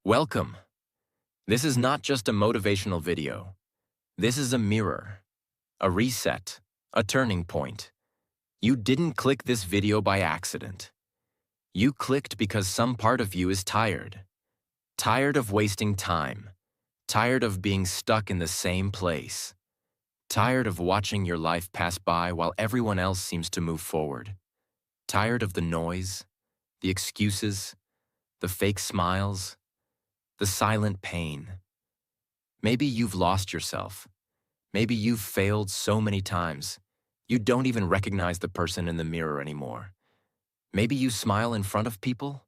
Welcome. This is not just a motivational video. This is a mirror, a reset, a turning point. You didn't click this video by accident. You clicked because some part of you is tired. Tired of wasting time. Tired of being stuck in the same place. Tired of watching your life pass by while everyone else seems to move forward. Tired of the noise, the excuses, the fake smiles, the silent pain. Maybe you've lost yourself. Maybe you've failed so many times, you don't even recognize the person in the mirror anymore. Maybe you smile in front of people,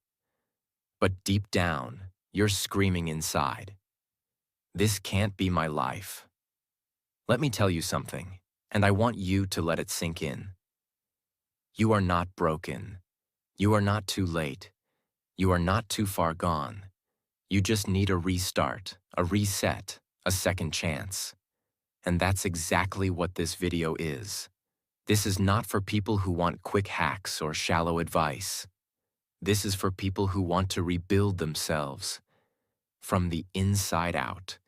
but deep down, you're screaming inside. This can't be my life. Let me tell you something, and I want you to let it sink in. You are not broken. You are not too late. You are not too far gone. You just need a restart, a reset, a second chance. And that's exactly what this video is. This is not for people who want quick hacks or shallow advice. This is for people who want to rebuild themselves from the inside out,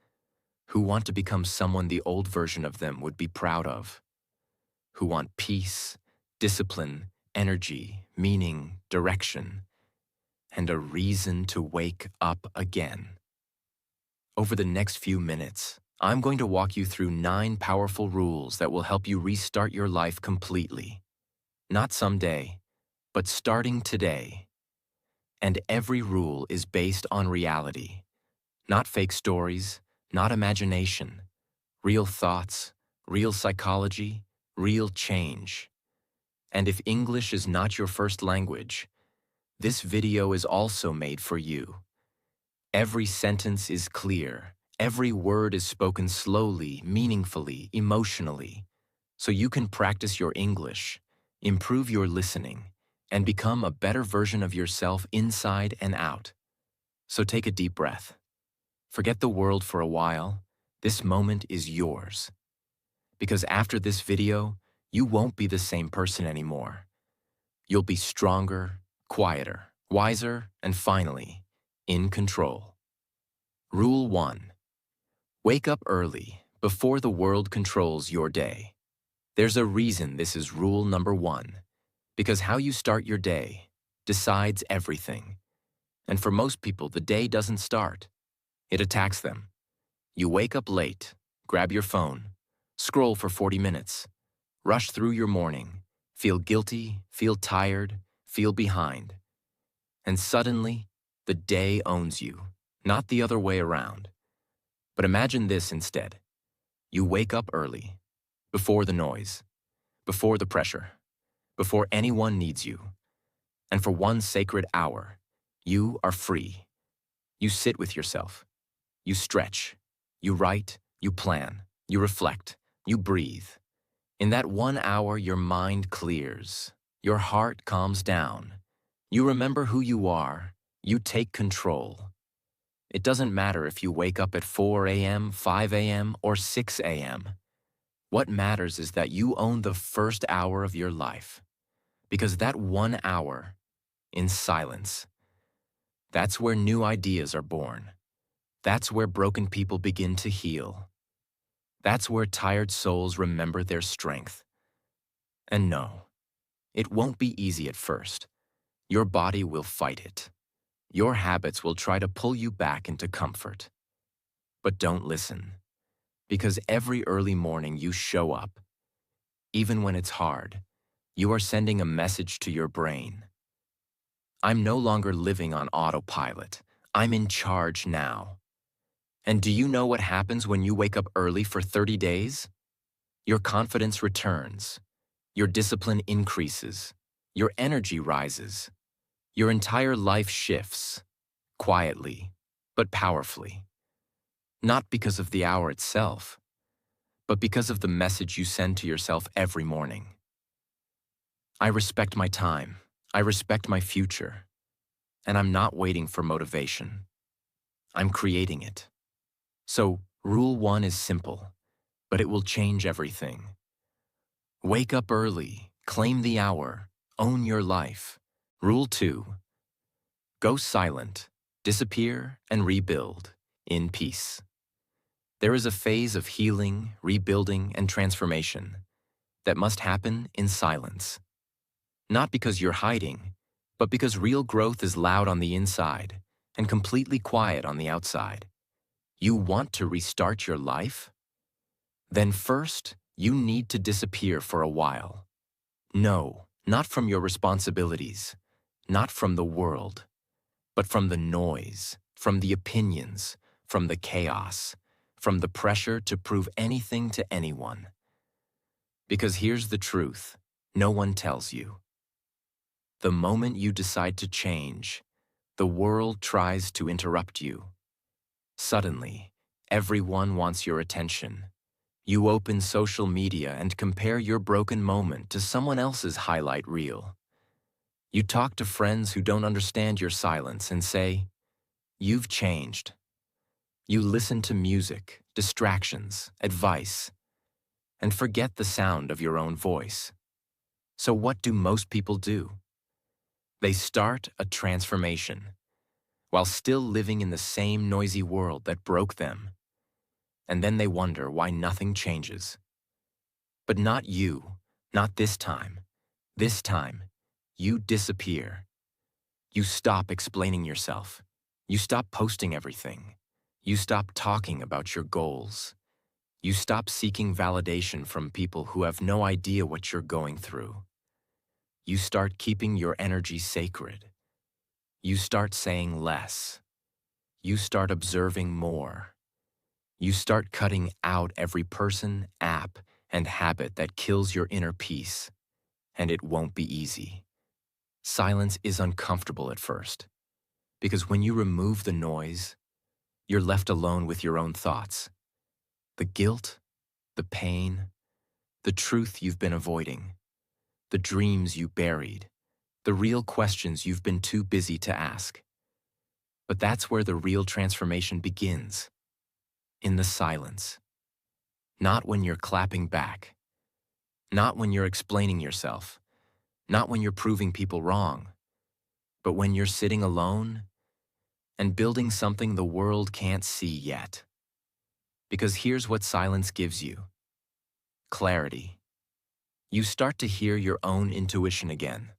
who want to become someone the old version of them would be proud of, who want peace, discipline, energy, meaning, direction, and a reason to wake up again. Over the next few minutes, I'm going to walk you through 9 powerful rules that will help you restart your life completely. Not someday, but starting today. And every rule is based on reality. Not fake stories, not imagination. Real thoughts, real psychology, real change. And if English is not your first language, this video is also made for you. Every sentence is clear. Every word is spoken slowly, meaningfully, emotionally, so you can practice your English, improve your listening, and become a better version of yourself inside and out. So take a deep breath. Forget the world for a while. This moment is yours. Because after this video, you won't be the same person anymore. You'll be stronger, quieter, wiser, and finally, in control. Rule 1. Wake up early, before the world controls your day. There's a reason this is rule number 1, because how you start your day decides everything. And for most people, the day doesn't start. It attacks them. You wake up late, grab your phone, scroll for 40 minutes, rush through your morning, feel guilty, feel tired, feel behind. And suddenly, the day owns you, not the other way around. But imagine this instead. You wake up early, before the noise, before the pressure, before anyone needs you. And for one sacred hour, you are free. You sit with yourself. You stretch. You write. You plan. You reflect. You breathe. In that 1 hour, your mind clears. Your heart calms down. You remember who you are. You take control. It doesn't matter if you wake up at 4 a.m., 5 a.m., or 6 a.m. What matters is that you own the first hour of your life. Because that 1 hour, in silence, that's where new ideas are born. That's where broken people begin to heal. That's where tired souls remember their strength. And no, it won't be easy at first. Your body will fight it. Your habits will try to pull you back into comfort. But don't listen, because every early morning you show up. Even when it's hard, you are sending a message to your brain. I'm no longer living on autopilot. I'm in charge now. And do you know what happens when you wake up early for 30 days? Your confidence returns. Your discipline increases. Your energy rises. Your entire life shifts, quietly, but powerfully. Not because of the hour itself, but because of the message you send to yourself every morning. I respect my time. I respect my future. And I'm not waiting for motivation. I'm creating it. So, rule 1 is simple, but it will change everything. Wake up early, claim the hour, own your life. Rule 2. Go silent, Disappear and rebuild in peace. There is a phase of healing, rebuilding, and transformation that must happen in silence. Not because you're hiding, but because real growth is loud on the inside and completely quiet on the outside. You want to restart your life? Then first, you need to disappear for a while. No, not from your responsibilities, not from the world, but from the noise, from the opinions, from the chaos, from the pressure to prove anything to anyone. Because here's the truth, no one tells you. The moment you decide to change, the world tries to interrupt you. Suddenly, everyone wants your attention. You open social media and compare your broken moment to someone else's highlight reel. You talk to friends who don't understand your silence and say, "You've changed." You listen to music, distractions, advice, and forget the sound of your own voice. So what do most people do? They start a transformation, while still living in the same noisy world that broke them. And then they wonder why nothing changes. But not you, not this time. This time, you disappear. You stop explaining yourself. You stop posting everything. You stop talking about your goals. You stop seeking validation from people who have no idea what you're going through. You start keeping your energy sacred. You start saying less. You start observing more. You start cutting out every person, app, and habit that kills your inner peace. And it won't be easy. Silence is uncomfortable at first, because when you remove the noise, you're left alone with your own thoughts. The guilt, the pain, the truth you've been avoiding, the dreams you buried, the real questions you've been too busy to ask. But that's where the real transformation begins, in the silence. Not when you're clapping back, not when you're explaining yourself, not when you're proving people wrong, but when you're sitting alone and building something the world can't see yet. Because here's what silence gives you: clarity. You start to hear your own intuition again.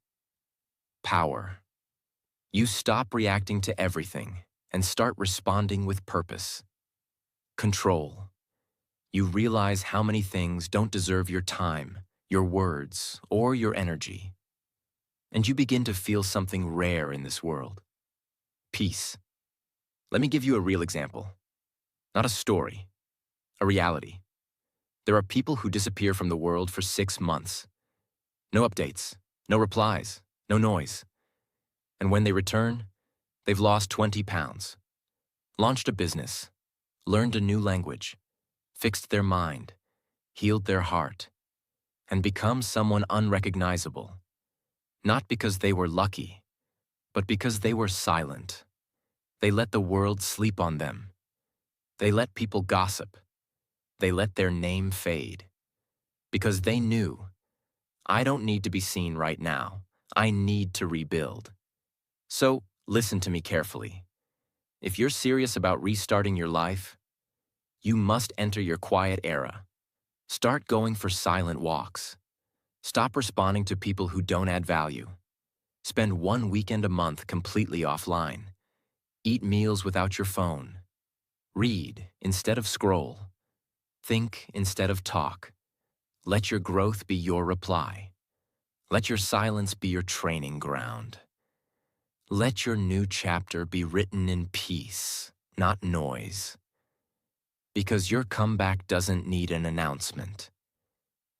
Power. You stop reacting to everything and start responding with purpose. Control. You realize how many things don't deserve your time, your words, or your energy. And you begin to feel something rare in this world: peace. Let me give you a real example. Not a story, a reality. There are people who disappear from the world for 6 months. No updates, no replies, no noise. And when they return, they've lost 20 pounds, launched a business, learned a new language, fixed their mind, healed their heart, and become someone unrecognizable. Not because they were lucky, but because they were silent. They let the world sleep on them. They let people gossip. They let their name fade. Because they knew, I don't need to be seen right now. I need to rebuild. So, listen to me carefully. If you're serious about restarting your life, you must enter your quiet era. Start going for silent walks. Stop responding to people who don't add value. Spend 1 weekend a month completely offline. Eat meals without your phone. Read instead of scroll. Think instead of talk. Let your growth be your reply. Let your silence be your training ground. Let your new chapter be written in peace, not noise. Because your comeback doesn't need an announcement.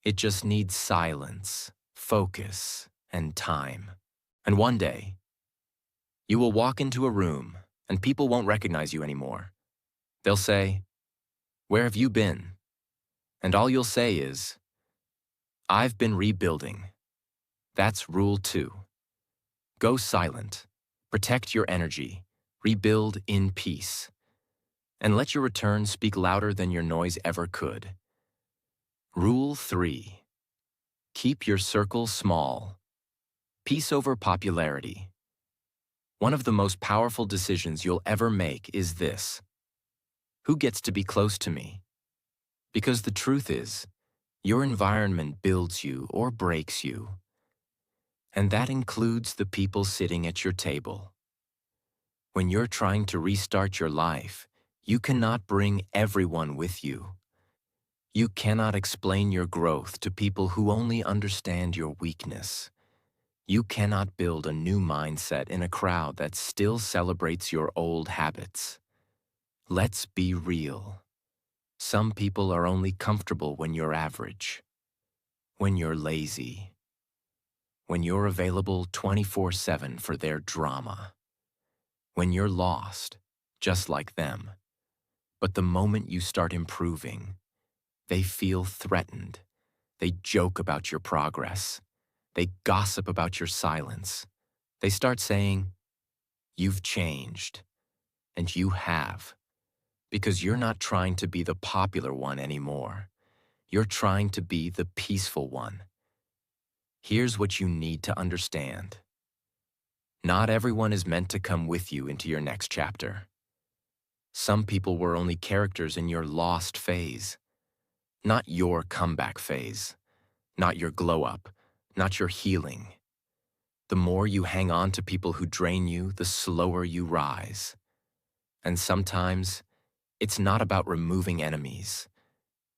It just needs silence, focus, and time. And one day, you will walk into a room and people won't recognize you anymore. They'll say, "Where have you been?" And all you'll say is, "I've been rebuilding." That's rule 2. Go silent. Protect your energy. Rebuild in peace. And let your return speak louder than your noise ever could. Rule 3. Keep your circle small. Peace over popularity. One of the most powerful decisions you'll ever make is this: who gets to be close to me? Because the truth is, your environment builds you or breaks you. And that includes the people sitting at your table. When you're trying to restart your life, you cannot bring everyone with you. You cannot explain your growth to people who only understand your weakness. You cannot build a new mindset in a crowd that still celebrates your old habits. Let's be real. Some people are only comfortable when you're average, when you're lazy, when you're available 24/7 for their drama, when you're lost, just like them. But the moment you start improving, they feel threatened. They joke about your progress. They gossip about your silence. They start saying, "You've changed." And you have. Because you're not trying to be the popular one anymore. You're trying to be the peaceful one. Here's what you need to understand. Not everyone is meant to come with you into your next chapter. Some people were only characters in your lost phase, not your comeback phase, not your glow up, not your healing. The more you hang on to people who drain you, the slower you rise. And sometimes, it's not about removing enemies.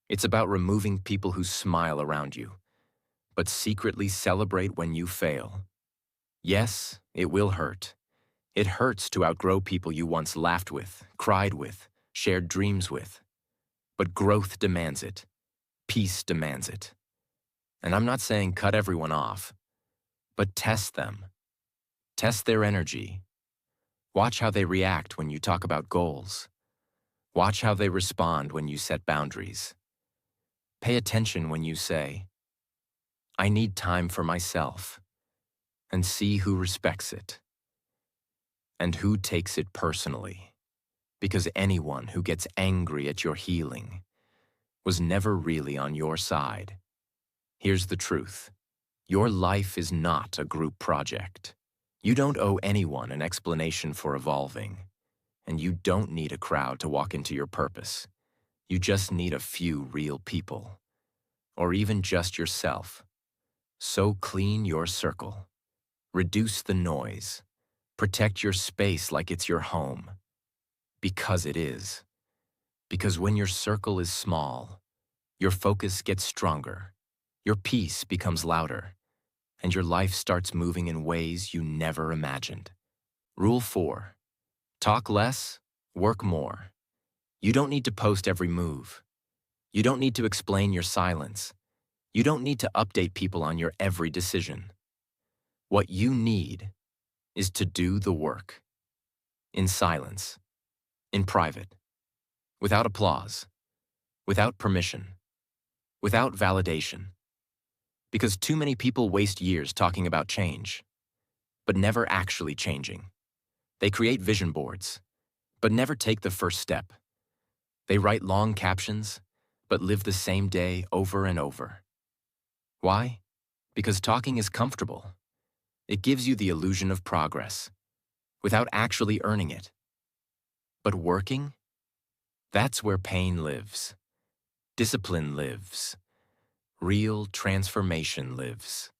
It's about removing people who smile around you, but secretly celebrate when you fail. Yes, it will hurt. It hurts to outgrow people you once laughed with, cried with, shared dreams with. But growth demands it. Peace demands it. And I'm not saying cut everyone off, but test them. Test their energy. Watch how they react when you talk about goals. Watch how they respond when you set boundaries. Pay attention when you say, "I need time for myself," and see who respects it and who takes it personally. Because anyone who gets angry at your healing was never really on your side. Here's the truth. Your life is not a group project. You don't owe anyone an explanation for evolving, and you don't need a crowd to walk into your purpose. You just need a few real people, or even just yourself. So clean your circle. Reduce the noise. Protect your space like it's your home. Because it is. Because when your circle is small, your focus gets stronger, your peace becomes louder, and your life starts moving in ways you never imagined. Rule 4. Talk less, work more. You don't need to post every move. You don't need to explain your silence. You don't need to update people on your every decision. What you need is to do the work. In silence. In private. Without applause. Without permission. Without validation. Because too many people waste years talking about change, but never actually changing. They create vision boards, but never take the first step. They write long captions, but live the same day over and over. Why? Because talking is comfortable. It gives you the illusion of progress, without actually earning it. But working? That's where pain lives. Discipline lives. Real transformation lives.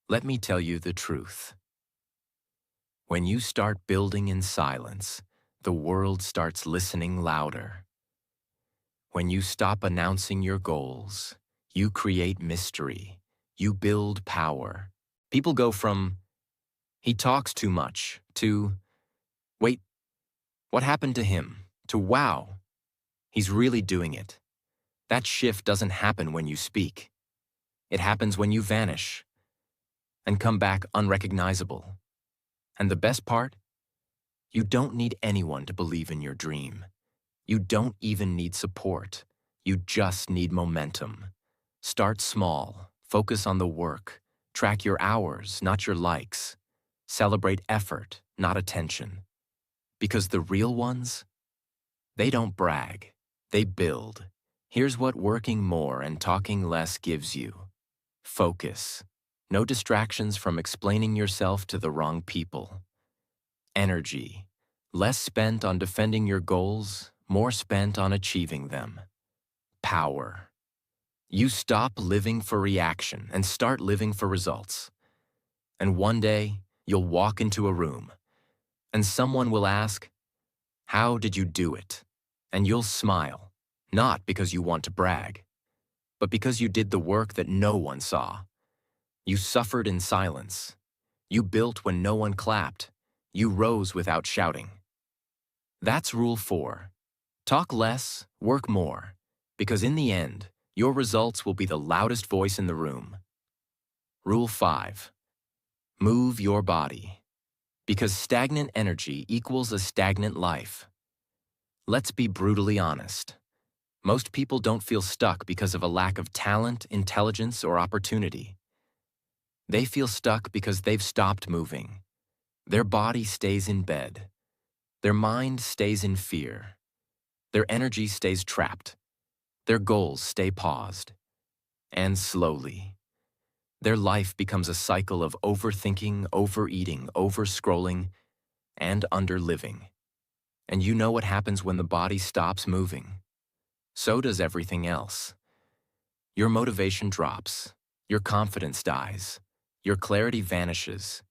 Let me tell you the truth. When you start building in silence, the world starts listening louder. When you stop announcing your goals, you create mystery. You build power. People go from, "He talks too much," to, "Wait, what happened to him?" to, "Wow, he's really doing it." That shift doesn't happen when you speak. It happens when you vanish and come back unrecognizable. And the best part? You don't need anyone to believe in your dream. You don't even need support. You just need momentum. Start small. Focus on the work. Track your hours, not your likes. Celebrate effort, not attention. Because the real ones, they don't brag. They build. Here's what working more and talking less gives you. Focus. No distractions from explaining yourself to the wrong people. Energy. Less spent on defending your goals, more spent on achieving them. Power. You stop living for reaction and start living for results. And one day, you'll walk into a room, and someone will ask, "How did you do it?" And you'll smile, not because you want to brag, but because you did the work that no one saw. You suffered in silence. You built when no one clapped. You rose without shouting. That's rule 4. Talk less, work more, because in the end, your results will be the loudest voice in the room. Rule 5. Move your body, because stagnant energy equals a stagnant life. Let's be brutally honest. Most people don't feel stuck because of a lack of talent, intelligence, or opportunity. They feel stuck because they've stopped moving. Their body stays in bed. Their mind stays in fear. Their energy stays trapped. Their goals stay paused. And slowly, their life becomes a cycle of overthinking, overeating, overscrolling, and underliving. And you know what happens when the body stops moving? So does everything else. Your motivation drops. Your confidence dies. Your clarity vanishes.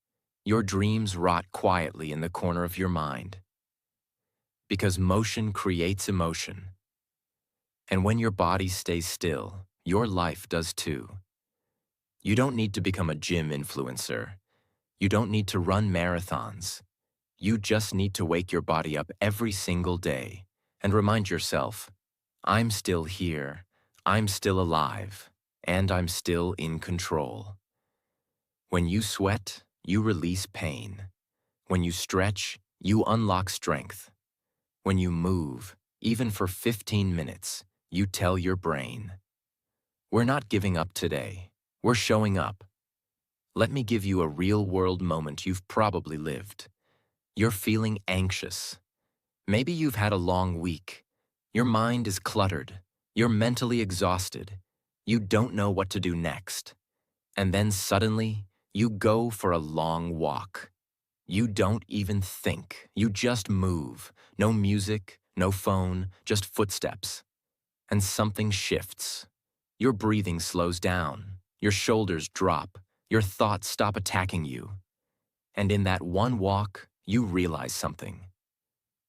Your dreams rot quietly in the corner of your mind. Because motion creates emotion. And when your body stays still, your life does too. You don't need to become a gym influencer. You don't need to run marathons. You just need to wake your body up every single day and remind yourself, I'm still here, I'm still alive, and I'm still in control. When you sweat, you release pain. When you stretch, you unlock strength. When you move, even for 15 minutes, you tell your brain, we're not giving up today, we're showing up. Let me give you a real-world moment you've probably lived. You're feeling anxious. Maybe you've had a long week. Your mind is cluttered. You're mentally exhausted. You don't know what to do next. And then suddenly, you go for a long walk. You don't even think. You just move. No music, no phone, just footsteps. And something shifts. Your breathing slows down. Your shoulders drop. Your thoughts stop attacking you. And in that one walk, you realize something.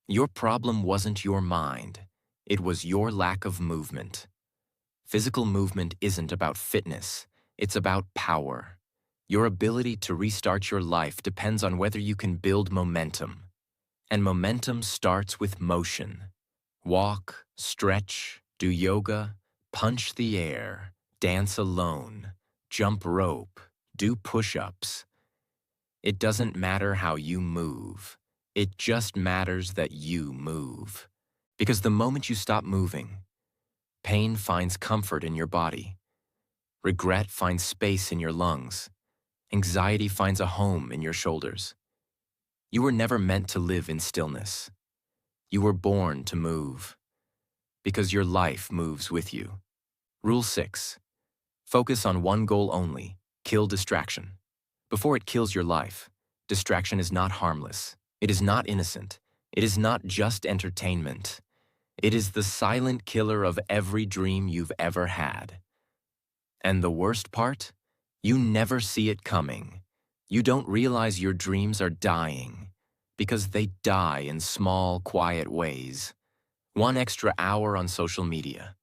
Your problem wasn't your mind. It was your lack of movement. Physical movement isn't about fitness. It's about power. Your ability to restart your life depends on whether you can build momentum. And momentum starts with motion. Walk, stretch, do yoga, punch the air, dance alone, jump rope, do push-ups. It doesn't matter how you move. It just matters that you move. Because the moment you stop moving, pain finds comfort in your body. Regret finds space in your lungs. Anxiety finds a home in your shoulders. You were never meant to live in stillness. You were born to move. Because your life moves with you. Rule 6. Focus on one goal only. Kill distraction. Before it kills your life, distraction is not harmless. It is not innocent. It is not just entertainment. It is the silent killer of every dream you've ever had. And the worst part? You never see it coming. You don't realize your dreams are dying because they die in small, quiet ways. One extra hour on social media.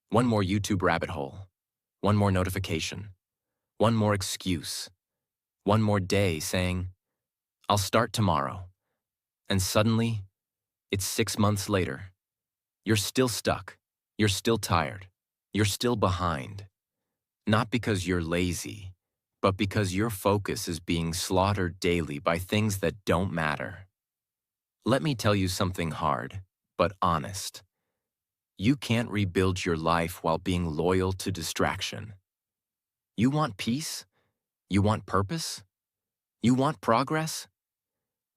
One more YouTube rabbit hole. One more notification. One more excuse. One more day saying, I'll start tomorrow. And suddenly, it's 6 months later. You're still stuck. You're still tired. You're still behind. Not because you're lazy, but because your focus is being slaughtered daily by things that don't matter. Let me tell you something hard, but honest. You can't rebuild your life while being loyal to distraction. You want peace? You want purpose? You want progress?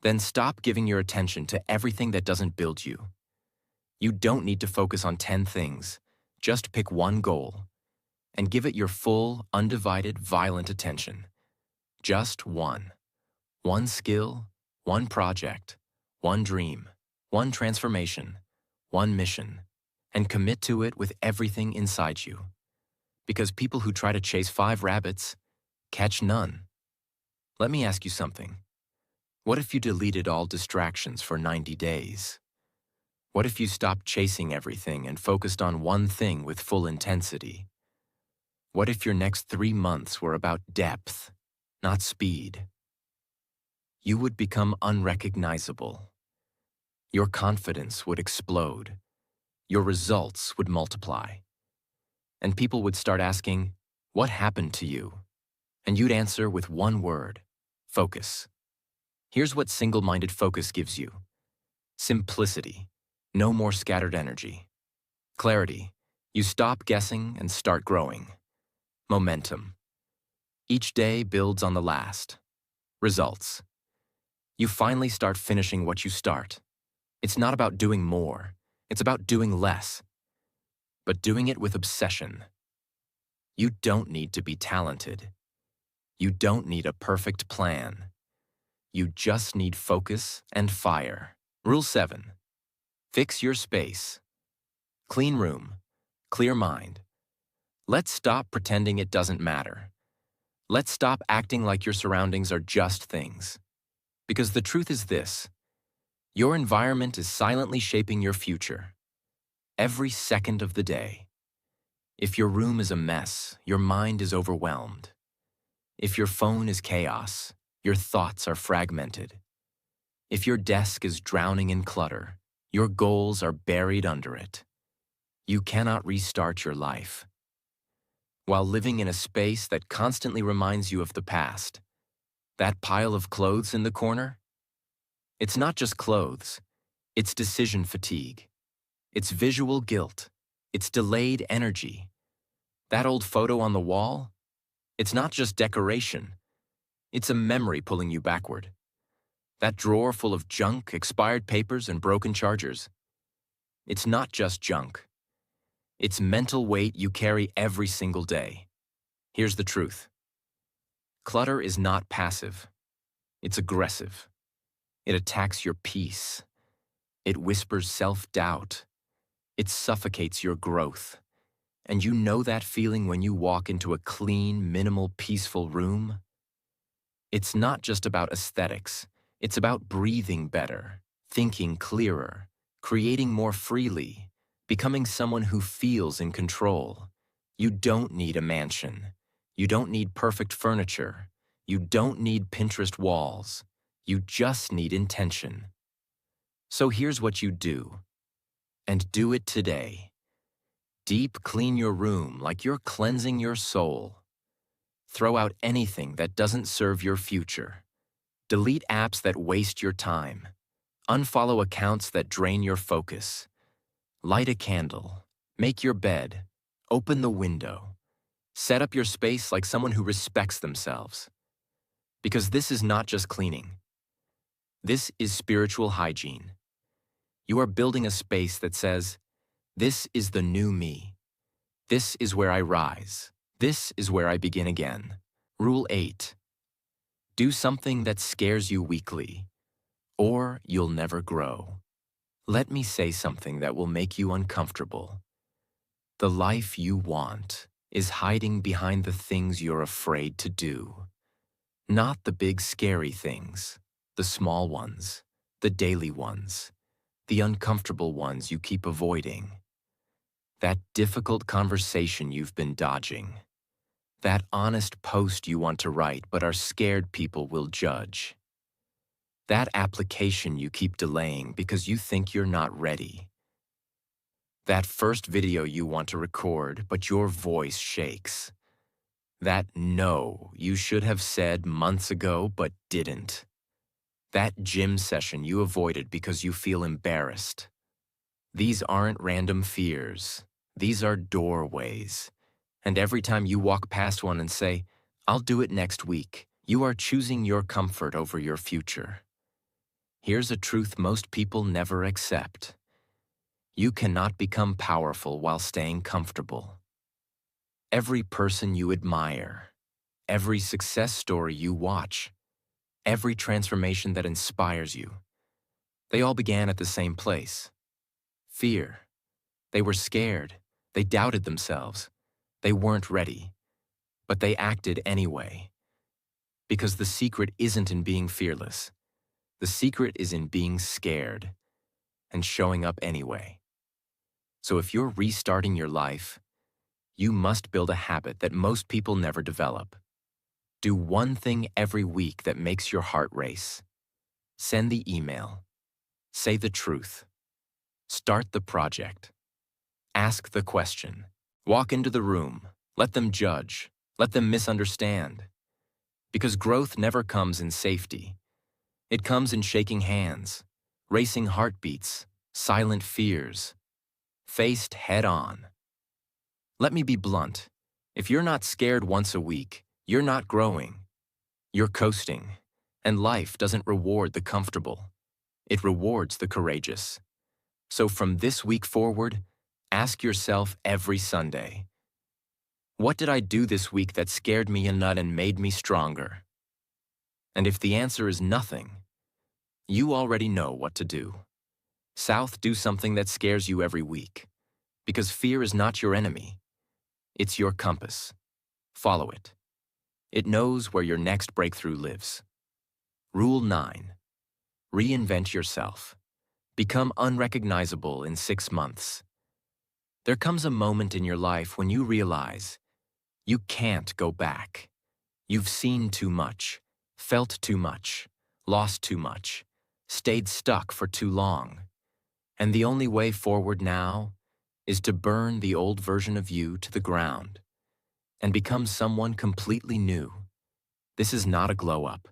Then stop giving your attention to everything that doesn't build you. You don't need to focus on 10 things. Just pick one goal and give it your full, undivided, violent attention. Just one. One skill, One project, one dream, one transformation, one mission, and commit to it with everything inside you. Because people who try to chase 5 rabbits catch none. Let me ask you something. What if you deleted all distractions for 90 days? What if you stopped chasing everything and focused on one thing with full intensity? What if your next 3 months were about depth, not speed? You would become unrecognizable. Your confidence would explode. Your results would multiply. And people would start asking, "What happened to you?" And you'd answer with one word: focus. Here's what single-minded focus gives you. Simplicity. No more scattered energy. Clarity. You stop guessing and start growing. Momentum. Each day builds on the last. Results. You finally start finishing what you start. It's not about doing more. It's about doing less. But doing it with obsession. You don't need to be talented. You don't need a perfect plan. You just need focus and fire. Rule 7. Fix your space. Clean room. Clear mind. Let's stop pretending it doesn't matter. Let's stop acting like your surroundings are just things. Because the truth is this: your environment is silently shaping your future. Every second of the day. If your room is a mess, your mind is overwhelmed. If your phone is chaos, your thoughts are fragmented. If your desk is drowning in clutter, your goals are buried under it. You cannot restart your life while living in a space that constantly reminds you of the past. That pile of clothes in the corner? It's not just clothes. It's decision fatigue. It's visual guilt. It's delayed energy. That old photo on the wall? It's not just decoration. It's a memory pulling you backward. That drawer full of junk, expired papers, and broken chargers? It's not just junk. It's mental weight you carry every single day. Here's the truth. Clutter is not passive. It's aggressive. It attacks your peace. It whispers self-doubt. It suffocates your growth. And you know that feeling when you walk into a clean, minimal, peaceful room? It's not just about aesthetics. It's about breathing better, thinking clearer, creating more freely, becoming someone who feels in control. You don't need a mansion. You don't need perfect furniture. You don't need Pinterest walls. You just need intention. So here's what you do. And do it today. Deep clean your room like you're cleansing your soul. Throw out anything that doesn't serve your future. Delete apps that waste your time. Unfollow accounts that drain your focus. Light a candle. Make your bed. Open the window. Set up your space like someone who respects themselves. Because this is not just cleaning. This is spiritual hygiene. You are building a space that says, "This is the new me. This is where I rise. This is where I begin again." Rule 8. Do something that scares you weekly, or you'll never grow. Let me say something that will make you uncomfortable. The life you want is hiding behind the things you're afraid to do. Not the big scary things, the small ones, the daily ones, the uncomfortable ones you keep avoiding. That difficult conversation you've been dodging. That honest post you want to write but are scared people will judge. That application you keep delaying because you think you're not ready. That first video you want to record but your voice shakes. That no you should have said months ago but didn't. That gym session you avoided because you feel embarrassed. These aren't random fears. These are doorways. And every time you walk past one and say, "I'll do it next week," you are choosing your comfort over your future. Here's a truth most people never accept. You cannot become powerful while staying comfortable. Every person you admire, every success story you watch, every transformation that inspires you, they all began at the same place: fear. They were scared. They doubted themselves. They weren't ready. But they acted anyway. Because the secret isn't in being fearless. The secret is in being scared and showing up anyway. So if you're restarting your life, you must build a habit that most people never develop. Do one thing every week that makes your heart race. Send the email. Say the truth. Start the project. Ask the question. Walk into the room. Let them judge. Let them misunderstand. Because growth never comes in safety. It comes in shaking hands, racing heartbeats, silent fears, faced head on. Let me be blunt. If you're not scared once a week, you're not growing. You're coasting. And life doesn't reward the comfortable. It rewards the courageous. So from this week forward, ask yourself every Sunday, what did I do this week that scared me a nut and made me stronger? And if the answer is nothing, you already know what to do. Do something that scares you every week. Because fear is not your enemy. It's your compass. Follow it. It knows where your next breakthrough lives. Rule 9. Reinvent yourself. Become unrecognizable in 6 months. There comes a moment in your life when you realize you can't go back. You've seen too much, felt too much, lost too much, stayed stuck for too long. And the only way forward now is to burn the old version of you to the ground and become someone completely new. This is not a glow-up.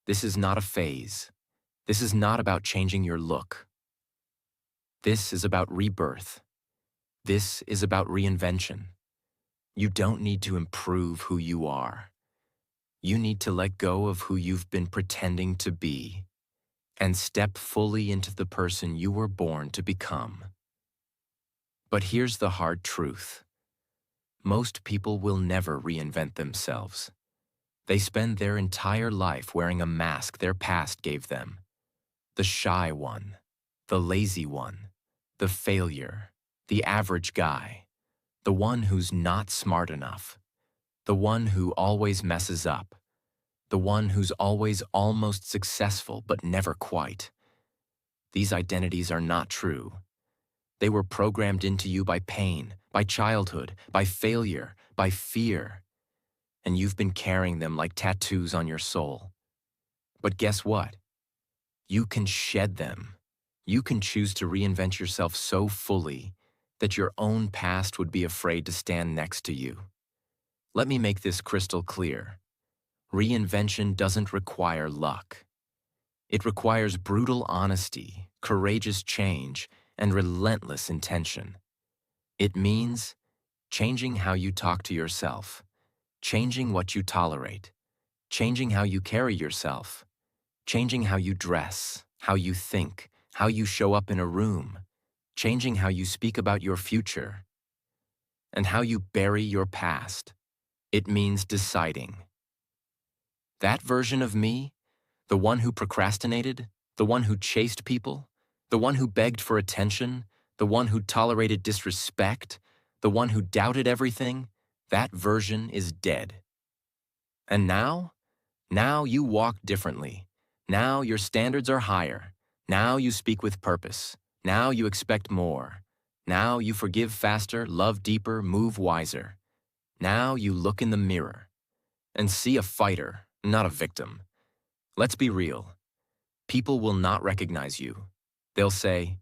This is not a phase. This is not about changing your look. This is about rebirth. This is about reinvention. You don't need to improve who you are. You need to let go of who you've been pretending to be and step fully into the person you were born to become. But here's the hard truth. Most people will never reinvent themselves. They spend their entire life wearing a mask their past gave them. The shy one, the lazy one, the failure, the average guy, the one who's not smart enough, the one who always messes up, the one who's always almost successful but never quite. These identities are not true. They were programmed into you by pain, by childhood, by failure, by fear. And you've been carrying them like tattoos on your soul. But guess what? You can shed them. You can choose to reinvent yourself so fully that your own past would be afraid to stand next to you. Let me make this crystal clear. Reinvention doesn't require luck. It requires brutal honesty, courageous change, and relentless intention. It means changing how you talk to yourself, changing what you tolerate, changing how you carry yourself, changing how you dress, how you think, how you show up in a room, changing how you speak about your future, and how you bury your past. It means deciding. That version of me, the one who procrastinated, the one who chased people, the one who begged for attention, the one who tolerated disrespect, the one who doubted everything, that version is dead. And now you walk differently. Now your standards are higher. Now you speak with purpose. Now you expect more. Now you forgive faster, love deeper, move wiser. Now you look in the mirror and see a fighter, not a victim. Let's be real. People will not recognize you. They'll say,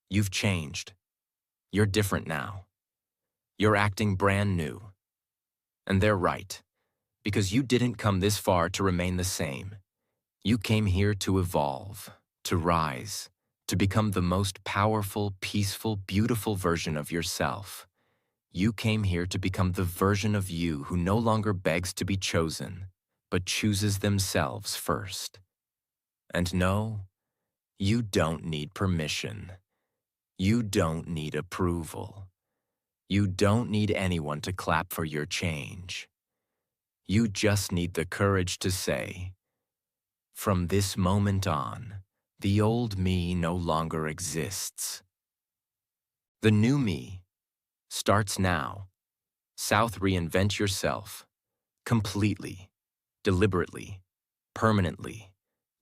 "You've changed. You're different now. You're acting brand new." And they're right, because you didn't come this far to remain the same. You came here to evolve, to rise, to become the most powerful, peaceful, beautiful version of yourself. You came here to become the version of you who no longer begs to be chosen, but chooses themselves first. And no, you don't need permission. You don't need approval. You don't need anyone to clap for your change. You just need the courage to say, From this moment on, the old me no longer exists. The new me starts now. South Reinvent Yourself. Completely, deliberately, permanently.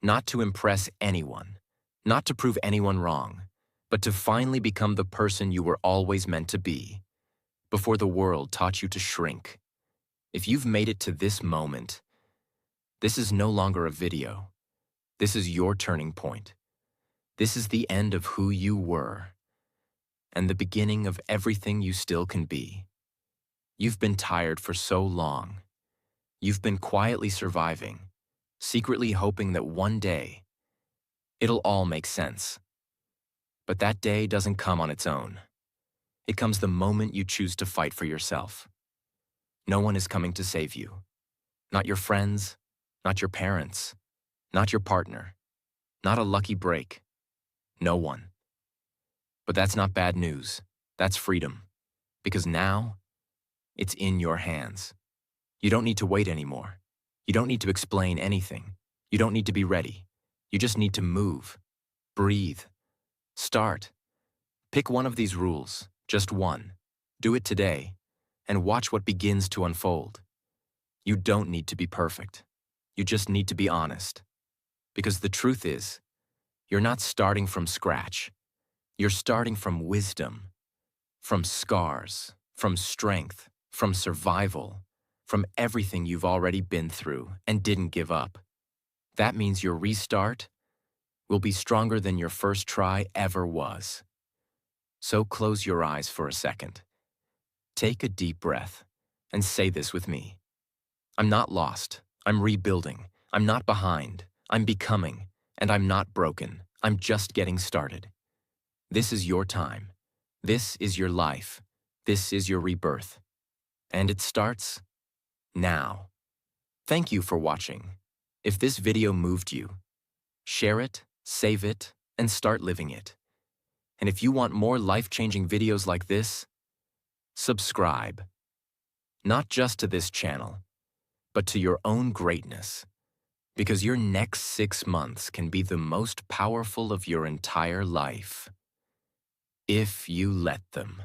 Not to impress anyone, not to prove anyone wrong, but to finally become the person you were always meant to be, before the world taught you to shrink. If you've made it to this moment, this is no longer a video. This is your turning point. This is the end of who you were, and the beginning of everything you still can be. You've been tired for so long. You've been quietly surviving, secretly hoping that one day, it'll all make sense. But that day doesn't come on its own. It comes the moment you choose to fight for yourself. No one is coming to save you. Not your friends, not your parents, not your partner, not a lucky break. No one. But that's not bad news. That's freedom. Because now, it's in your hands. You don't need to wait anymore. You don't need to explain anything. You don't need to be ready. You just need to move, breathe, start. Pick one of these rules, just one. Do it today, and watch what begins to unfold. You don't need to be perfect. You just need to be honest. Because the truth is, you're not starting from scratch. You're starting from wisdom, from scars, from strength, from survival, from everything you've already been through and didn't give up. That means your restart will be stronger than your first try ever was. So close your eyes for a second. Take a deep breath and say this with me. I'm not lost. I'm rebuilding. I'm not behind. I'm becoming. And I'm not broken. I'm just getting started. This is your time. This is your life. This is your rebirth. And it starts now. Thank you for watching. If this video moved you, share it, save it, and start living it. And if you want more life-changing videos like this, subscribe. Not just to this channel, but to your own greatness. Because your next 6 months can be the most powerful of your entire life. If you let them.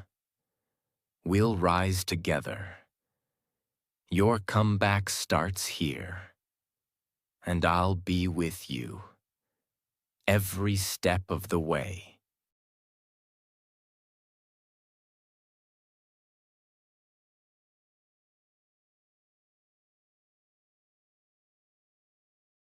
We'll rise together. Your comeback starts here. And I'll be with you every step of the way.